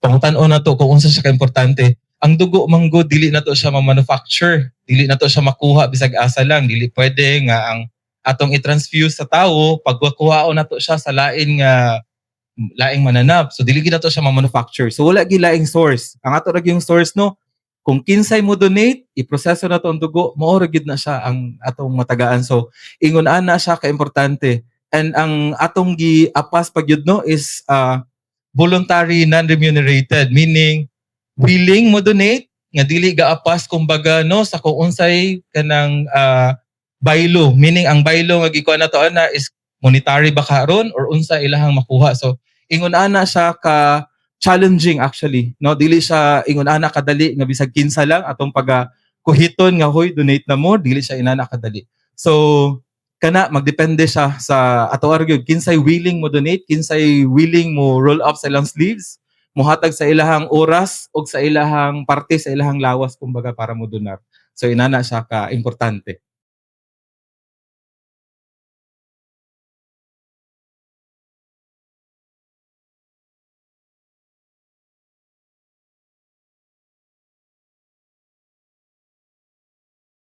Pangutan-o na to kung unsa siya ka importante. Ang dugo manggo dili na to siya ma-manufacture, dili na to siya makuha bisag asa lang, dili pwede nga ang atong i-transfuse sa tawo pagkuha na to siya sa laing mananap. So dili gid na to siya ma-manufacture. So wala gid laing source. Ang ato ra yung source no, kung kinsay mo donate, iproseso na to ang dugo, mao ra gid na siya ang atong matagaan. So ingon ana siya ka importante. And ang atong gi-apas pagyud no is voluntary non-remunerated, meaning willing mo donate nga dili gaapas kumbaga no sa kung unsay kanang baylo, meaning ang baylo nga gikuha na to ana is monetary ba karon or unsa ilahang makuha. So ingon ana siya ka challenging actually, no, dili siya ingon ana kadali nga bisag kinsa lang atong kuhiton nga hoy donate na mo, dili siya inana kadali. So kana magdepende siya sa ato argyod kinsay willing mo donate, kinsay willing mo roll up sa ilang sleeves, muhatag sa ilahang oras o sa ilahang parte sa ilahang lawas kumbaga para mo donar. So inana siya ka importante.